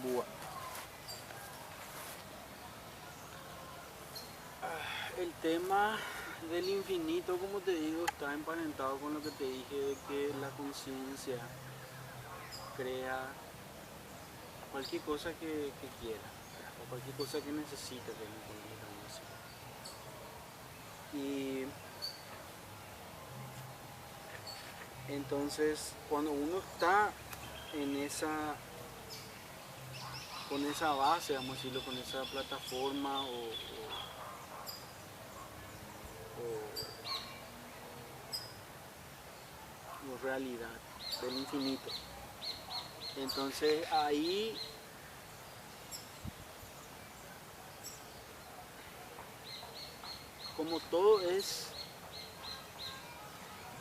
Buah. El tema del infinito, como te digo, está emparentado con lo que te dije de que la conciencia crea cualquier cosa que quiera, o cualquier cosa que necesite, digamos así. Y entonces, cuando uno está en con esa base, vamos a decirlo, con esa plataforma o realidad del infinito, entonces ahí como todo es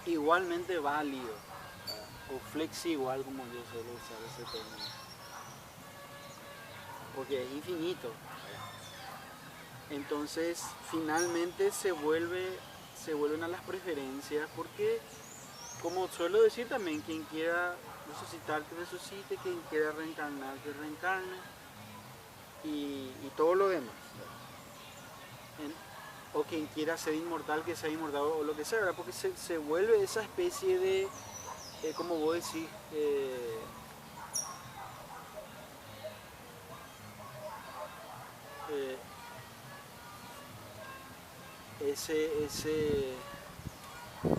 igualmente válido, o flex igual como yo suelo usar ese término, porque es infinito. Entonces finalmente se vuelven a las preferencias, porque como suelo decir también, quien quiera resucitar que resucite, quien quiera reencarnar que reencarne, y todo lo demás. O quien quiera ser inmortal que sea inmortal, o lo que sea, ¿verdad? Porque se vuelve esa especie de, como vos decís, eh, ese,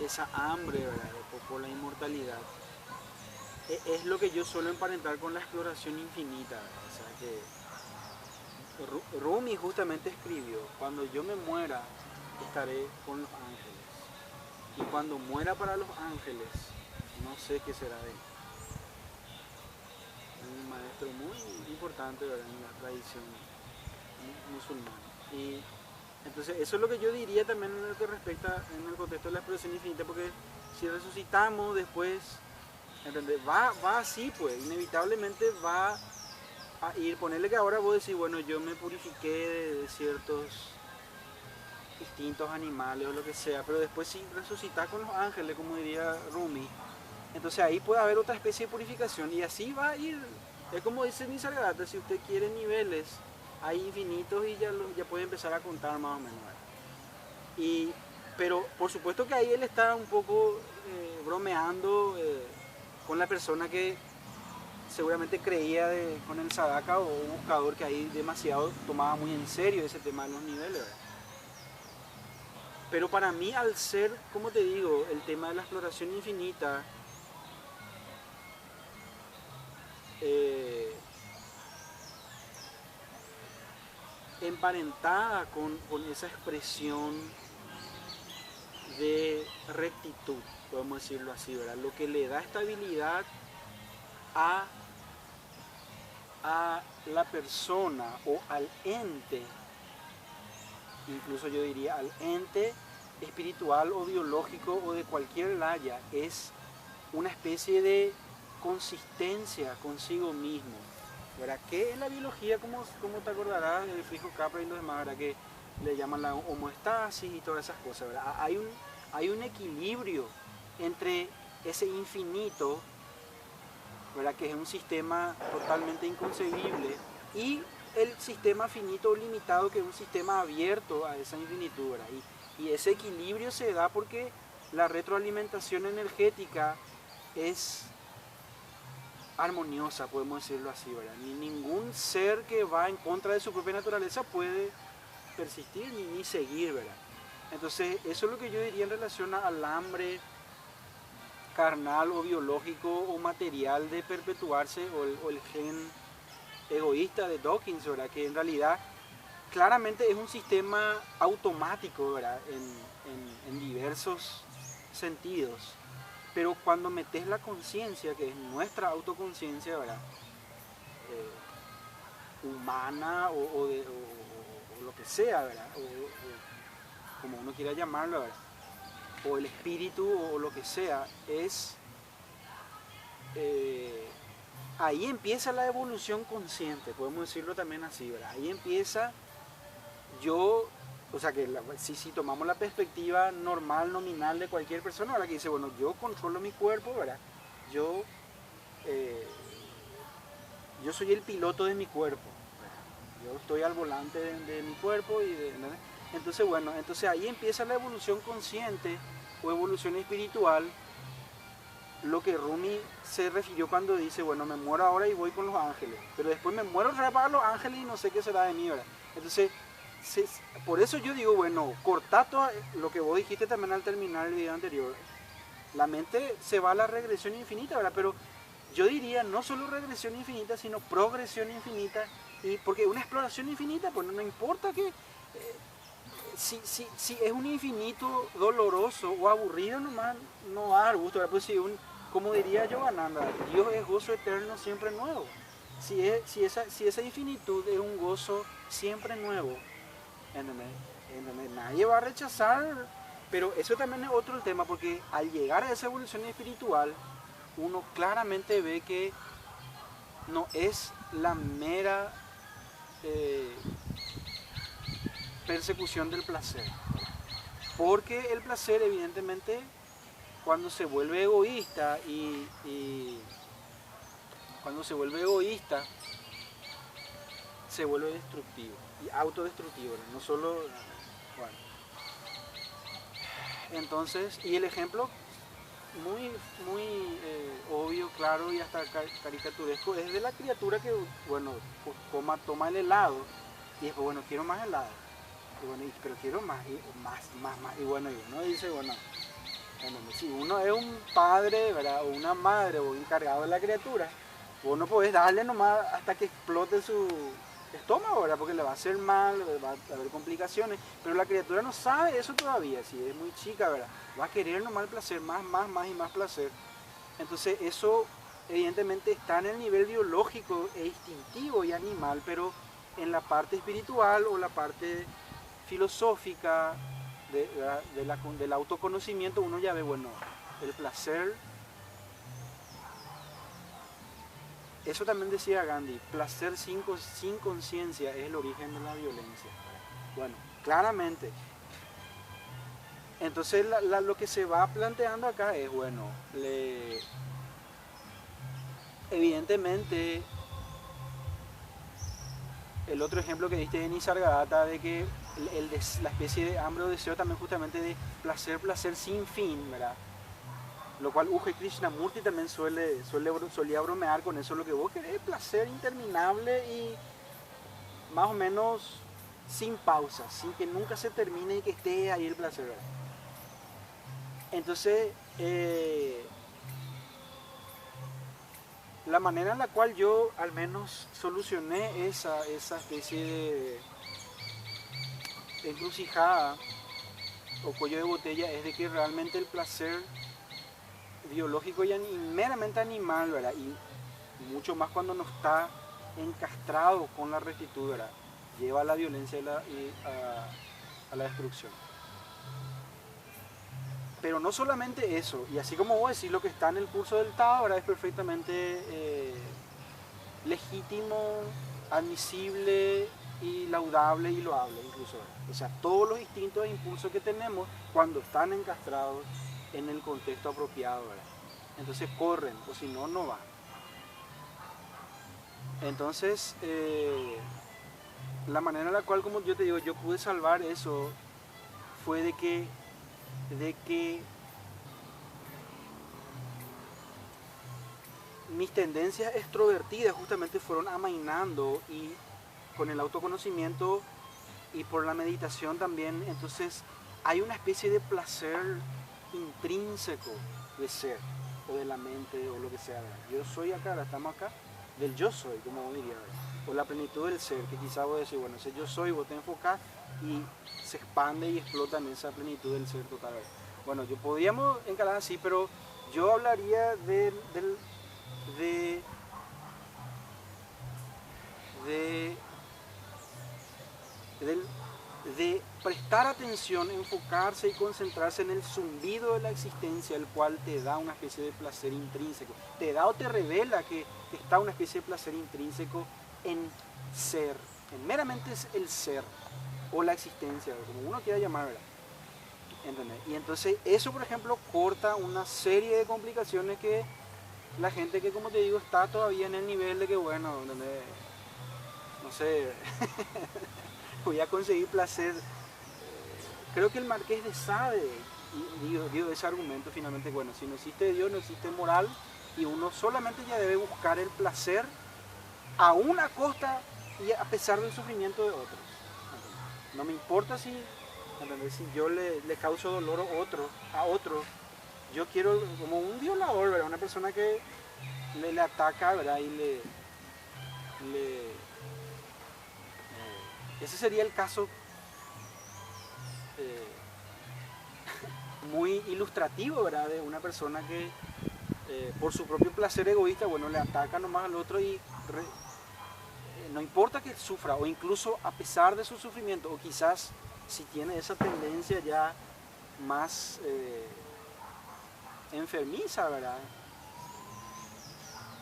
esa hambre, ¿verdad? Por la inmortalidad. Es lo que yo suelo emparentar con la exploración infinita, ¿verdad? O sea que Rumi justamente escribió: cuando yo me muera estaré con los ángeles, y cuando muera para los ángeles no sé qué será de mí. Un maestro muy importante, ¿verdad?, en la tradición musulmana. Y entonces eso es lo que yo diría también en lo que respecta en el contexto de la exploración infinita, porque si resucitamos después, ¿entendés? Va así, pues, inevitablemente va a ir. Ponerle que ahora vos decís, bueno, yo me purifiqué de ciertos instintos animales o lo que sea, pero después si resucitas con los ángeles, como diría Rumi, entonces ahí puede haber otra especie de purificación, y así va a ir. Es como dice Nisargadatta: si usted quiere niveles, hay infinitos, y ya puede empezar a contar más o menos. Y, pero por supuesto que ahí él está un poco bromeando con la persona que seguramente creía con el Sadaka o buscador, que ahí demasiado tomaba muy en serio ese tema de los niveles, ¿verdad? Pero para mí, al ser, como te digo, el tema de la exploración infinita, eh, emparentada con esa expresión de rectitud, podemos decirlo así, ¿verdad? Lo que le da estabilidad a, a la persona o al ente, incluso yo diría al ente espiritual o biológico o de cualquier laya, es una especie de consistencia consigo mismo, ¿verdad? ¿Qué es la biología? Como te acordarás, el Frijo Capra y los demás, ¿verdad?, que le llaman la homeostasis y todas esas cosas, ¿verdad? Hay un equilibrio entre ese infinito, ¿verdad?, que es un sistema totalmente inconcebible, y el sistema finito o limitado, que es un sistema abierto a esa infinitud, ¿verdad? Y ese equilibrio se da porque la retroalimentación energética es armoniosa, podemos decirlo así, ¿verdad? Ningún ser que va en contra de su propia naturaleza puede persistir ni seguir, ¿verdad? Entonces, eso es lo que yo diría en relación al hambre carnal o biológico o material de perpetuarse, o el gen egoísta de Dawkins, ¿verdad? Que en realidad claramente es un sistema automático, ¿verdad?, en diversos sentidos. Pero cuando metes la conciencia, que es nuestra autoconciencia, ¿verdad?, humana o lo que sea, ¿verdad?, o como uno quiera llamarlo, ¿verdad?, o el espíritu o lo que sea, eh, ahí empieza la evolución consciente, podemos decirlo también así, ¿verdad? Ahí empieza yo, o sea que si tomamos la perspectiva normal, nominal de cualquier persona, ¿verdad?, que dice, bueno, yo controlo mi cuerpo, ¿verdad? Yo, eh, yo soy el piloto de mi cuerpo. Yo estoy al volante de mi cuerpo ¿entendés? Entonces, bueno, entonces ahí empieza la evolución consciente o evolución espiritual, lo que Rumi se refirió cuando dice, bueno, me muero ahora y voy con los ángeles, pero después me muero otra vez para los ángeles y no sé qué será de mí, ¿verdad? Entonces, por eso yo digo, bueno, cortá todo lo que vos dijiste también al terminar el video anterior. La mente se va a la regresión infinita, ¿verdad? Pero yo diría no solo regresión infinita, sino progresión infinita, y porque una exploración infinita, pues no importa que si es un infinito doloroso o aburrido nomás, no va a dar gusto, ¿verdad? Pues como diría Yogananda, Dios es gozo eterno siempre nuevo. Si esa infinitud es un gozo siempre nuevo, ¿entendés? Nadie va a rechazar, pero eso también es otro tema, porque al llegar a esa evolución espiritual, uno claramente ve que no es la mera persecución del placer. Porque el placer, evidentemente, cuando se vuelve egoísta y cuando se vuelve egoísta, se vuelve destructivo y autodestructivo, ¿no? No solo, bueno. Entonces, y el ejemplo muy obvio, claro y hasta caricaturesco es de la criatura que, bueno, toma el helado y después, bueno, quiero más helado, y bueno, pero quiero más, y más, y bueno, y uno dice, bueno, si uno es un padre, ¿verdad? O una madre o encargado de la criatura, vos no podés darle nomás hasta que explote su estómago, ¿verdad? Porque le va a hacer mal, va a haber complicaciones, pero la criatura no sabe eso todavía, si es muy chica, ¿verdad? Va a querer nomás el placer, más y más placer. Entonces eso evidentemente está en el nivel biológico e instintivo y animal, pero en la parte espiritual o la parte filosófica del autoconocimiento uno ya ve, bueno, el placer. Eso también decía Gandhi, placer sin conciencia es el origen de la violencia. Bueno, claramente. Entonces lo que se va planteando acá es, bueno, evidentemente, el otro ejemplo que diste de Nisargadatta, de que la especie de hambre o deseo también justamente de placer sin fin, ¿verdad? Lo cual Uge Krishnamurti también solía bromear con eso, lo que vos querés, placer interminable y más o menos sin pausa, sin que nunca se termine y que esté ahí el placer, ¿verdad? Entonces, la manera en la cual yo al menos solucioné esa especie de encrucijada o cuello de botella es de que realmente el placer biológico y meramente animal, ¿verdad? Y mucho más cuando no está encastrado con la rectitud, ¿verdad? Lleva a la violencia y a la destrucción. Pero no solamente eso, y así como vos decís, lo que está en el curso del Tao, ¿verdad? Es perfectamente legítimo, admisible y laudable y loable incluso, ¿verdad? O sea, todos los instintos e impulsos que tenemos cuando están encastrados en el contexto apropiado, ¿verdad? Entonces corren, o si no, no van. Entonces, la manera en la cual, como yo te digo, yo pude salvar eso fue de que mis tendencias extrovertidas justamente fueron amainando y con el autoconocimiento y por la meditación también, entonces hay una especie de placer intrínseco de ser o de la mente o lo que sea. Yo soy acá, estamos acá, del yo soy, como vos dirías, o la plenitud del ser, que quizás vos decís, bueno, ese yo soy, vos te enfocás y se expande y explota en esa plenitud del ser total. Bueno, yo podríamos encarar así, pero yo hablaría de prestar atención, enfocarse y concentrarse en el zumbido de la existencia, el cual te da una especie de placer intrínseco. Te da o te revela que está una especie de placer intrínseco en ser, en meramente es el ser o la existencia, como uno quiera llamarla. ¿Entendés? Y entonces eso, por ejemplo, corta una serie de complicaciones que la gente que, como te digo, está todavía en el nivel de que, bueno, donde, no sé, voy a conseguir placer. Creo que el Marqués de Sade dio ese argumento finalmente, bueno, si no existe Dios, no existe moral, y uno solamente ya debe buscar el placer a una costa y a pesar del sufrimiento de otros. No me importa si, si yo le causo dolor a otro, yo quiero, como un violador, ¿verdad? Una persona que le ataca, ¿verdad? Y ese sería el caso eh, muy ilustrativo, ¿verdad? De una persona que por su propio placer egoísta, bueno, le ataca nomás al otro y no importa que sufra, o incluso a pesar de su sufrimiento, o quizás si tiene esa tendencia ya más enfermiza, ¿verdad?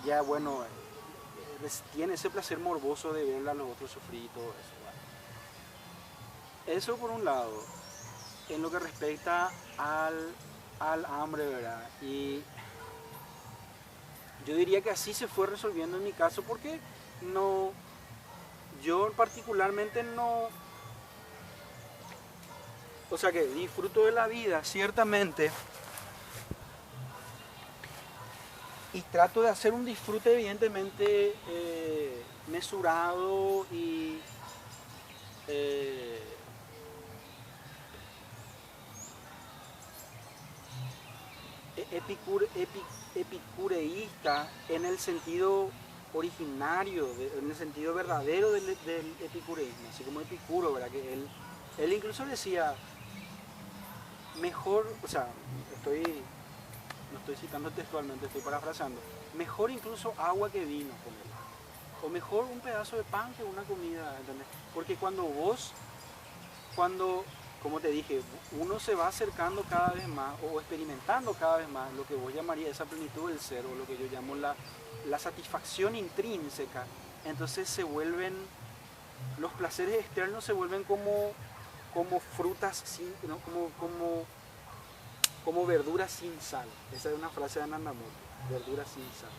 Ya, bueno, tiene ese placer morboso de ver a los otros sufrir y todo eso, ¿verdad? Eso por un lado, en lo que respecta al hambre, ¿verdad? Y yo diría que así se fue resolviendo en mi caso, porque no, yo particularmente no, o sea que disfruto de la vida, ciertamente, y trato de hacer un disfrute evidentemente mesurado y eh, epicureísta en el sentido originario, en el sentido verdadero del epicureísmo, así como Epicuro, ¿verdad? Que él incluso decía, mejor, o sea, no estoy citando textualmente, estoy parafraseando, mejor incluso agua que vino, o mejor un pedazo de pan que una comida, ¿entendés? Porque cuando, como te dije, uno se va acercando cada vez más o experimentando cada vez más lo que vos llamarías esa plenitud del ser, o lo que yo llamo la satisfacción intrínseca, entonces se vuelven, los placeres externos se vuelven como frutas, sin, ¿no? como verduras sin sal. Esa es una frase de Anandamurti, verduras sin sal.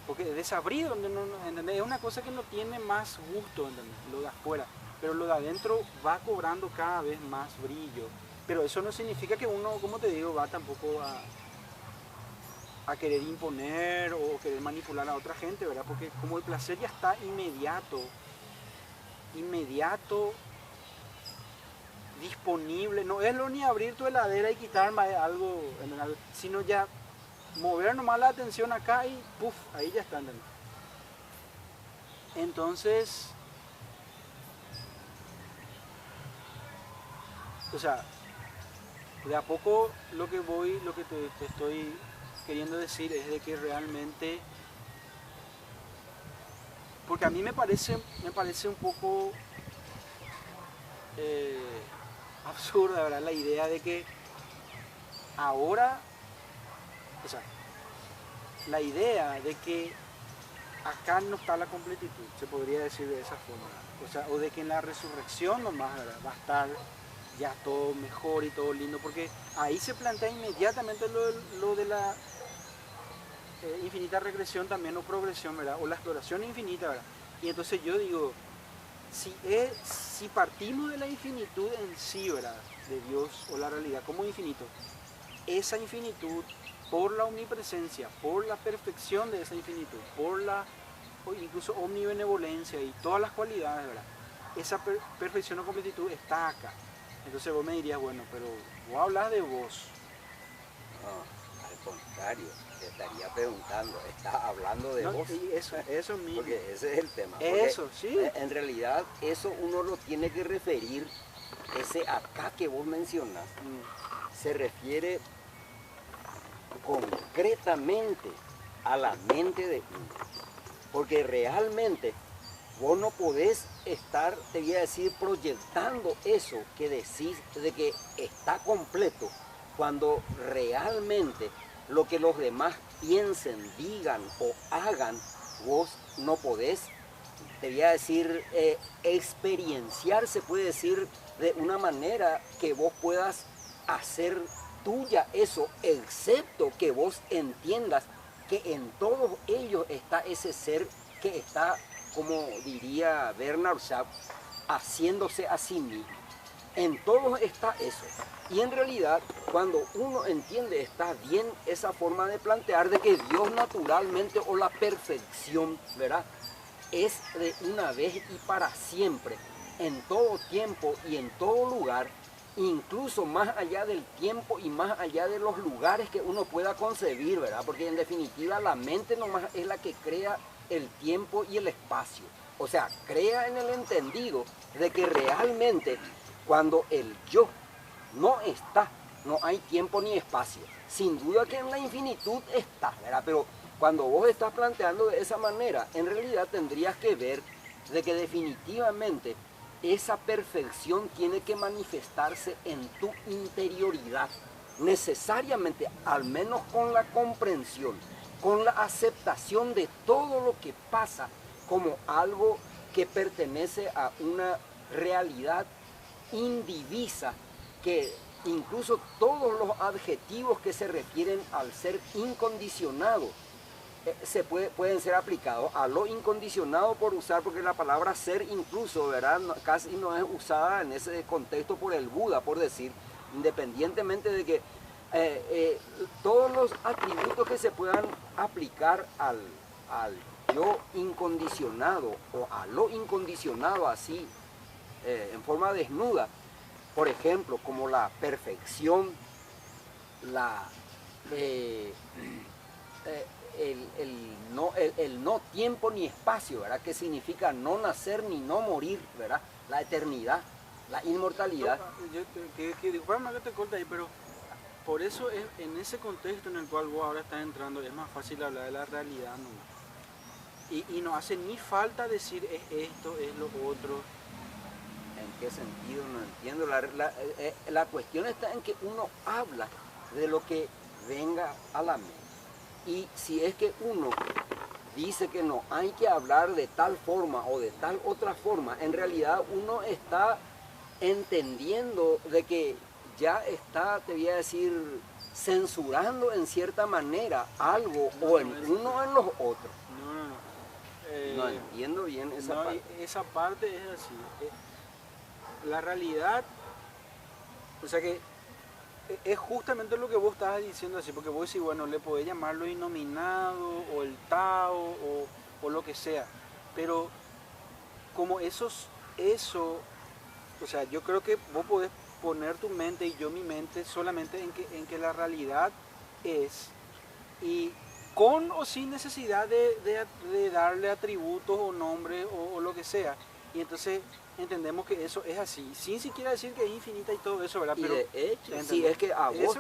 Porque desabrido, ¿entendés? Es una cosa que no tiene más gusto, ¿entendés? Lo de afuera, pero lo de adentro va cobrando cada vez más brillo. Pero eso no significa que uno, como te digo, va tampoco a querer imponer o querer manipular a otra gente, ¿verdad? Porque como el placer ya está inmediato, disponible, no es lo ni abrir tu heladera y quitarme algo, sino ya mover nomás la atención acá y puff, ahí ya está. Entonces, o sea, de a poco lo que te estoy queriendo decir es de que realmente, porque a mí me parece un poco absurda, ¿verdad? La idea de que ahora, o sea, la idea de que acá no está la completitud, se podría decir de esa forma, o sea, o de que en la resurrección nomás, ¿verdad? Va a estar ya todo mejor y todo lindo, porque ahí se plantea inmediatamente lo de la infinita regresión también, o progresión, ¿verdad? O la exploración infinita, ¿verdad? Y entonces yo digo, si partimos de la infinitud en sí, ¿verdad? De Dios o la realidad como infinito, esa infinitud, por la omnipresencia, por la perfección de esa infinitud, por la incluso omnibenevolencia y todas las cualidades, ¿verdad? Esa perfección o completitud está acá. Entonces vos me dirías, bueno, pero vos hablas de vos. No, al contrario, te estaría preguntando, ¿estás hablando de vos? Y eso mismo. Porque ese es el tema. Eso, sí. En realidad, eso uno lo tiene que referir, ese acá que vos mencionas, se refiere concretamente a la mente de uno. Porque realmente vos no podés estar, te voy a decir, proyectando eso que decís de que está completo, cuando realmente lo que los demás piensen, digan o hagan, vos no podés, te voy a decir, experienciar, se puede decir, de una manera que vos puedas hacer tuya eso, excepto que vos entiendas que en todos ellos está ese ser que está, como diría Bernard Shaw, haciéndose a sí mismo. En todos está eso. Y en realidad, cuando uno entiende, está bien esa forma de plantear de que Dios naturalmente, o la perfección, ¿verdad?, es de una vez y para siempre, en todo tiempo y en todo lugar, incluso más allá del tiempo y más allá de los lugares que uno pueda concebir, ¿verdad? Porque en definitiva la mente nomás es la que crea el tiempo y el espacio. O sea, crea en el entendido de que realmente cuando el yo no está, no hay tiempo ni espacio. Sin duda que en la infinitud está, ¿verdad? Pero cuando vos estás planteando de esa manera, en realidad tendrías que ver de que definitivamente esa perfección tiene que manifestarse en tu interioridad, necesariamente, al menos con la comprensión, con la aceptación de todo lo que pasa como algo que pertenece a una realidad indivisa, que incluso todos los adjetivos que se refieren al ser incondicionado pueden ser aplicados a lo incondicionado, por usar, porque la palabra ser incluso, ¿verdad?, casi no es usada en ese contexto por el Buda, por decir, independientemente de que todos los atributos que se puedan aplicar al yo incondicionado o a lo incondicionado así, en forma desnuda, por ejemplo, como la perfección, el no tiempo ni espacio, ¿verdad?, que significa no nacer ni no morir, ¿verdad?, la eternidad, la inmortalidad. Disculpame que te corte ahí, pero por eso es, en ese contexto en el cual vos ahora estás entrando, es más fácil hablar de la realidad nomás. Y no hace ni falta decir es esto, es lo otro. ¿En qué sentido? No entiendo. La cuestión está en que uno habla de lo que venga a la mente. Y si es que uno dice que no hay que hablar de tal forma o de tal otra forma, en realidad uno está entendiendo de que ya está, te voy a decir, censurando en cierta manera algo, o en uno o en los otros. No entiendo bien esa parte. Esa parte es así. La realidad, o sea que es justamente lo que vos estabas diciendo así, porque vos decís, bueno, le podés llamarlo inominado, o el Tao, o lo que sea, pero como eso, o sea, yo creo que vos podés poner tu mente y yo mi mente solamente en que la realidad es, y con o sin necesidad de darle atributos o nombres o lo que sea, y entonces entendemos que eso es así, sin siquiera decir que es infinita y todo eso, ¿verdad? Y pero de hecho, si es que a vos,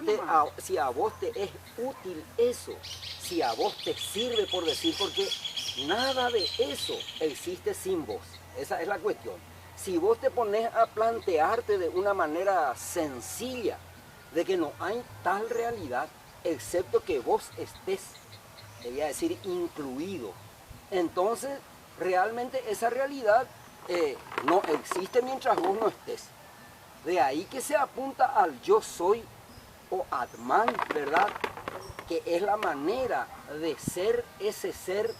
si a vos te es útil eso, si a vos te sirve, por decir, porque nada de eso existe sin vos, esa es la cuestión. Si vos te pones a plantearte de una manera sencilla de que no hay tal realidad, excepto que vos estés, te voy a decir, incluido, entonces realmente esa realidad no existe mientras vos no estés. De ahí que se apunta al yo soy o Atman, ¿verdad?, que es la manera de ser ese ser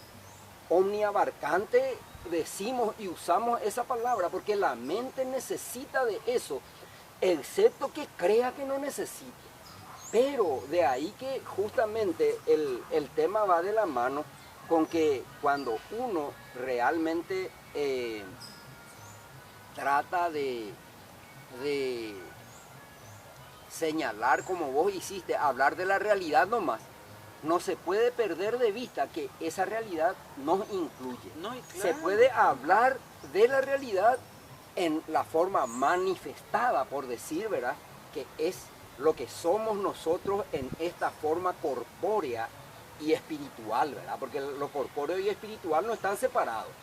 omniabarcante. Decimos y usamos esa palabra porque la mente necesita de eso, excepto que crea que no necesite. Pero de ahí que justamente el tema va de la mano con que cuando uno realmente trata de señalar, como vos hiciste, hablar de la realidad nomás, no se puede perder de vista que esa realidad nos incluye. No, y claro, se puede hablar de la realidad en la forma manifestada, por decir, ¿verdad?, que es lo que somos nosotros en esta forma corpórea y espiritual, ¿verdad?, porque lo corpóreo y espiritual no están separados.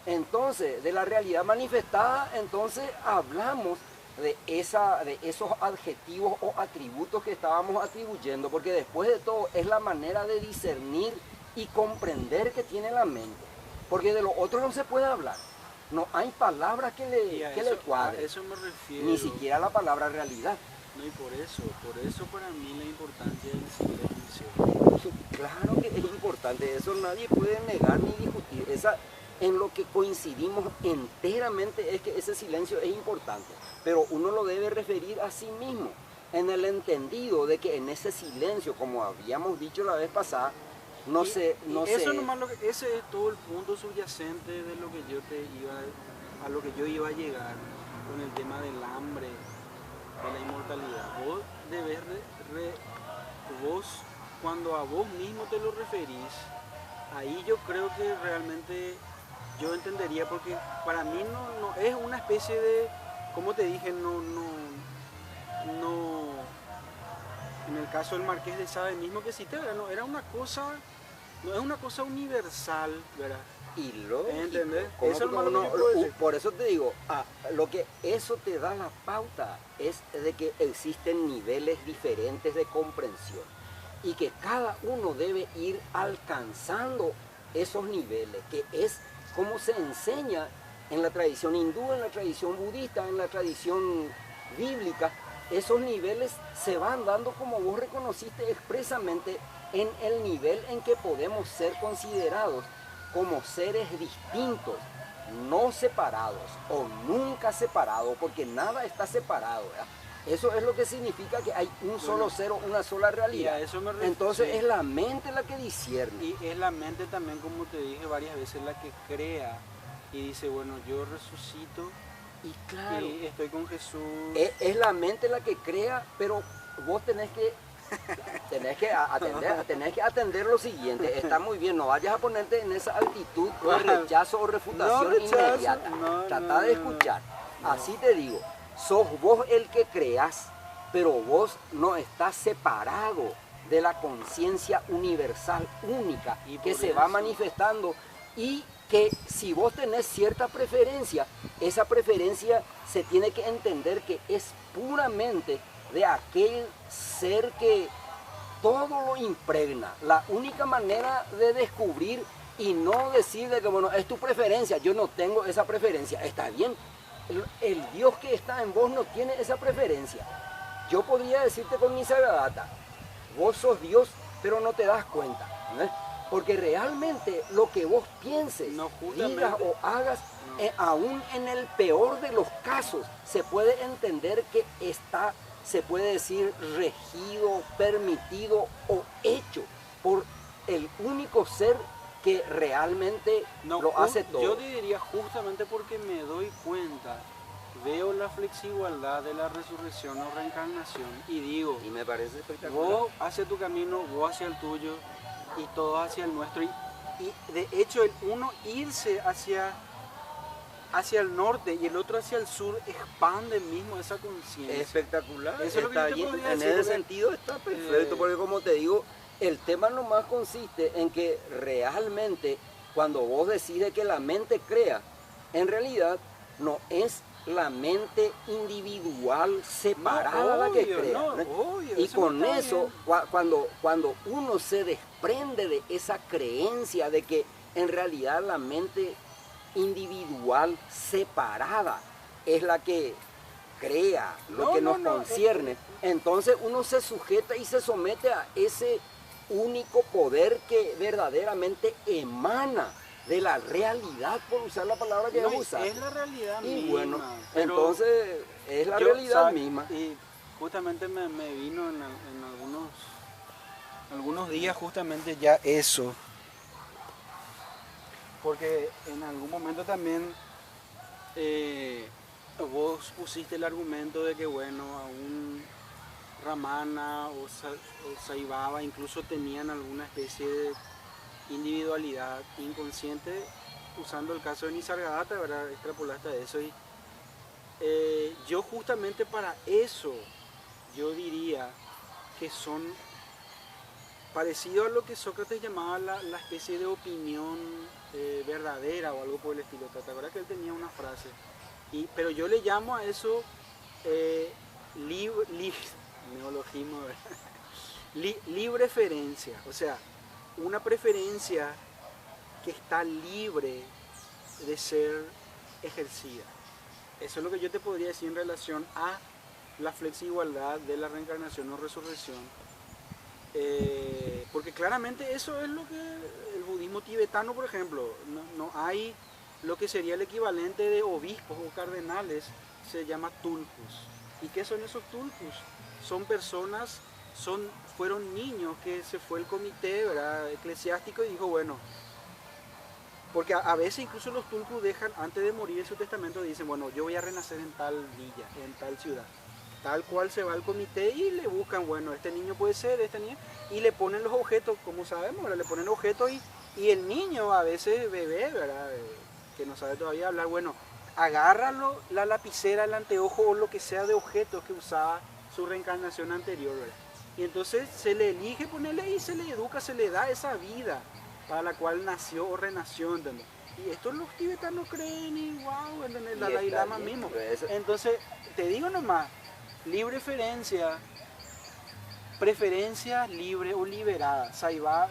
Entonces, de la realidad manifestada, entonces hablamos de esos adjetivos o atributos que estábamos atribuyendo, porque después de todo es la manera de discernir y comprender que tiene la mente, porque de lo otro no se puede hablar, no hay palabra que le cuadre, a eso me refiero. ni siquiera la palabra realidad. No, y por eso para mí la importancia del silencio cielo. Claro que es importante, eso nadie puede negar ni discutir. En lo que coincidimos enteramente es que ese silencio es importante, pero uno lo debe referir a sí mismo, en el entendido de que en ese silencio, como habíamos dicho la vez pasada, Ese es todo el punto subyacente de lo que a lo que yo iba a llegar con el tema del hambre, de la inmortalidad. Vos debes, vos, cuando a vos mismo te lo referís, ahí yo creo que realmente yo entendería, porque para mí no es una especie de, como te dije, en el caso del Marqués de Sade mismo que cité, ¿verdad? No, era una cosa, no es una cosa universal, ¿verdad? Y lógico, ¿entendés? como Eso es que lo que yo puedo decir. por eso te digo, lo que eso te da la pauta es de que existen niveles diferentes de comprensión y que cada uno debe ir alcanzando esos niveles, que es como se enseña en la tradición hindú, en la tradición budista, en la tradición bíblica. Esos niveles se van dando, como vos reconociste expresamente, en el nivel en que podemos ser considerados como seres distintos, no separados o nunca separados, porque nada está separado, ¿verdad? Eso es lo que significa que hay un solo ser, una sola realidad. Entonces sí. Es la mente la que discierne. Y es la mente también, como te dije varias veces, la que crea y dice, bueno, yo resucito y claro, y estoy con Jesús. Es la mente la que crea, pero vos tenés que atender lo siguiente. Está muy bien, no vayas a ponerte en esa actitud de rechazo o refutación inmediata. Trata de escuchar. Así te digo, sos vos el que creas, pero vos no estás separado de la conciencia universal única que se va manifestando, y que si vos tenés cierta preferencia, esa preferencia se tiene que entender que es puramente de aquel ser que todo lo impregna. La única manera de descubrir y no decir de que, bueno, es tu preferencia, yo no tengo esa preferencia, está bien. El Dios que está en vos no tiene esa preferencia. Yo podría decirte con mi Sagrada, vos sos Dios, pero no te das cuenta, ¿no? Porque realmente lo que vos pienses, digas o hagas, aún en el peor de los casos, se puede entender que se puede decir, regido, permitido o hecho por el único ser que realmente lo hace todo. Yo te diría, justamente porque me doy cuenta, veo la flexigualdad de la resurrección o reencarnación y digo, y me parece espectacular, vos hacia tu camino, vos hacia el tuyo y todos hacia el nuestro, y de hecho el uno irse hacia el norte y el otro hacia el sur expande mismo esa conciencia. Espectacular. Eso es lo que yo te podría decir, en ese sentido está perfecto, porque como te digo, el tema nomás consiste en que realmente cuando vos decides que la mente crea, en realidad no es la mente individual separada la que crea. Y con eso, cuando uno se desprende de esa creencia de que en realidad la mente individual separada es la que crea lo que nos concierne, entonces uno se sujeta y se somete a ese único poder que verdaderamente emana de la realidad, por usar la palabra que usa. Es la realidad misma. Y bueno, entonces es la realidad misma. Y justamente me vino en algunos días justamente ya eso. Porque en algún momento también vos pusiste el argumento de que, bueno, aún Ramana o Saibaba incluso tenían alguna especie de individualidad inconsciente, usando el caso de Nisargadatta, ¿verdad? Extrapolaste a eso. Y yo justamente para eso, yo diría que son parecido a lo que Sócrates llamaba la especie de opinión verdadera o algo por el estilo. ¿Te acuerdas que él tenía una frase? Pero yo le llamo a eso neologismo, libre preferencia, o sea, una preferencia que está libre de ser ejercida. Eso es lo que yo te podría decir en relación a la flexigualdad de la reencarnación o resurrección. Porque claramente eso es lo que el budismo tibetano, por ejemplo, no hay lo que sería el equivalente de obispos o cardenales, se llama tulkus. ¿Y qué son esos tulkus? Son personas, fueron niños que se fue el comité, ¿verdad?, eclesiástico y dijo, bueno, porque a veces incluso los tulkus dejan, antes de morir en su testamento, dicen, bueno, yo voy a renacer en tal villa, en tal ciudad. Tal cual se va al comité y le buscan, bueno, este niño puede ser, este niño, y le ponen los objetos, como sabemos, ¿verdad? Le ponen objetos y el niño, a veces bebé, ¿verdad?, que no sabe todavía hablar, bueno, agárralo, la lapicera, el anteojo o lo que sea de objetos que usaba su reencarnación anterior, ¿verdad? Y entonces se le elige ponerle y se le educa, se le da esa vida para la cual nació o renació, ¿entendés? Y esto los tibetanos creen y wow, ¿entendés? El Dalai Lama mismo. Entonces, te digo nomás, libre preferencia libre o liberada. Sai Baba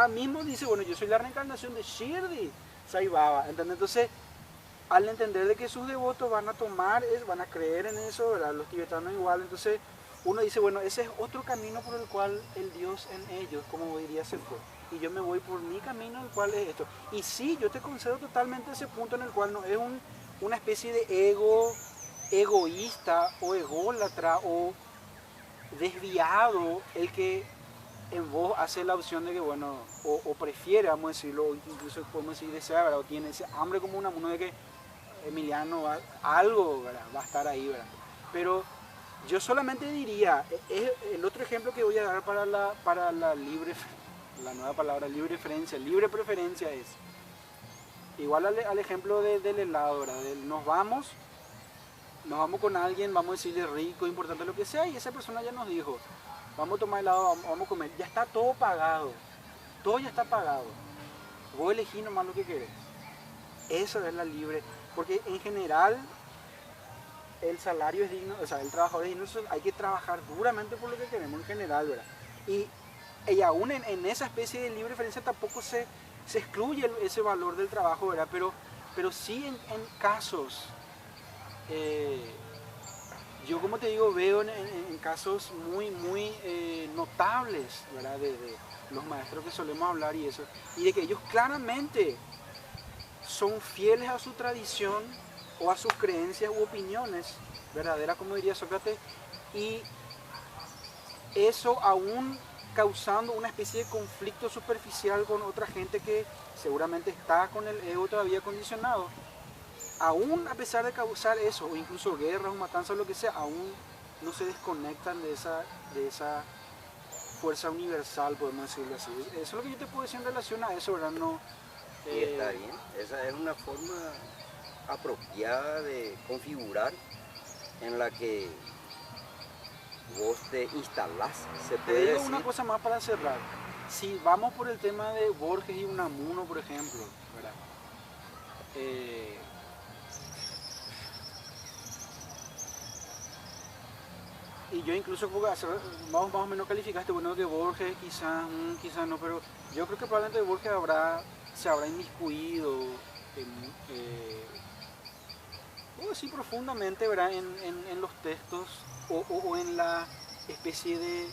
mismo dice, bueno, yo soy la reencarnación de Shirdi Sai Baba, ¿entendés? Entonces, al entender de que sus devotos van a tomar, van a creer en eso, ¿verdad? Los tibetanos igual, entonces uno dice, bueno, ese es otro camino por el cual el Dios en ellos, como diría, se fue. Y yo me voy por mi camino, el cual es esto. Y sí, yo te concedo totalmente ese punto en el cual no es una especie de egoísta o ególatra o desviado el que en vos hace la opción de que, bueno, o prefiere, vamos a decirlo, o incluso podemos decir desea, ¿verdad? O tiene ese hambre como una mano de que Emiliano algo, ¿verdad?, va a estar ahí, ¿verdad? Pero yo solamente diría, es el otro ejemplo que voy a dar para la libre, la nueva palabra libre preferencia es igual al ejemplo del helado, ¿verdad? Nos vamos con alguien, vamos a decirle rico, importante, lo que sea, y esa persona ya nos dijo, vamos a tomar helado, vamos a comer, ya está todo pagado, todo ya está pagado, vos elegís nomás lo que querés. Eso es la libre, porque en general el salario es digno, o sea, el trabajador es digno, hay que trabajar duramente por lo que queremos en general, ¿verdad? Y aún en esa especie de libre preferencia tampoco se excluye ese valor del trabajo, ¿verdad? Pero sí en casos, yo como te digo, veo en casos muy notables, ¿verdad? De los maestros que solemos hablar y eso, y de que ellos claramente son fieles a su tradición o a sus creencias u opiniones verdaderas, como diría Sócrates, y eso aún causando una especie de conflicto superficial con otra gente que seguramente está con el ego todavía condicionado. Aún a pesar de causar eso, o incluso guerras o matanzas o lo que sea, aún no se desconectan de esa fuerza universal, podemos decirlo así. Eso es lo que yo te puedo decir en relación a eso, ¿verdad? No, y está bien, esa es una forma apropiada de configurar en la que vos te instalás, se Te puede digo decir. una cosa más para cerrar. Si vamos por el tema de Borges y Unamuno, por ejemplo, ¿verdad? Y yo incluso, más o menos calificaste, bueno, que Borges quizás no, pero yo creo que probablemente Borges se habrá inmiscuido sí, profundamente, ¿verdad?, en los textos o en la especie de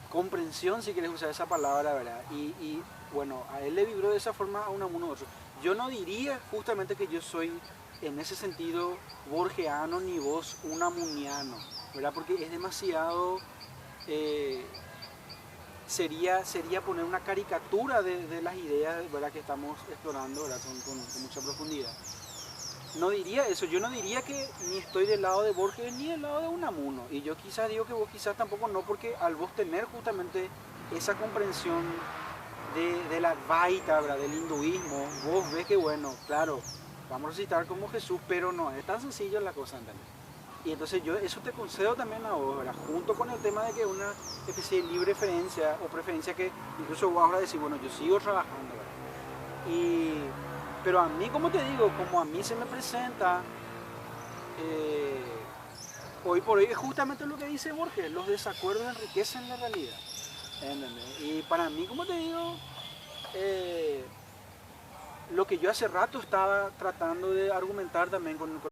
comprensión, si quieres usar esa palabra, ¿verdad? Y bueno, a él le vibró de esa forma a Unamuno otro. Yo no diría justamente que yo soy en ese sentido borgiano ni vos unamuniano, ¿verdad? Porque es demasiado, sería poner una caricatura de las ideas, ¿verdad?, que estamos explorando, ¿verdad?, con mucha profundidad. No diría eso, yo no diría que ni estoy del lado de Borges ni del lado de Unamuno. Y yo quizás digo que vos quizás tampoco no, porque al vos tener justamente esa comprensión de la Advaita, ¿verdad?, del hinduismo, vos ves que, bueno, claro, vamos a recitar como Jesús, pero no es tan sencilla la cosa, ¿entendés? Y entonces yo eso te concedo también a vos, ¿verdad?, junto con el tema de que una especie de libre preferencia o preferencia que incluso vos ahora decís, bueno, yo sigo trabajando, ¿verdad? Pero a mí, como te digo, como a mí se me presenta, hoy por hoy es justamente lo que dice Borges, los desacuerdos enriquecen la realidad, ¿entendés? Y para mí, como te digo, lo que yo hace rato estaba tratando de argumentar también con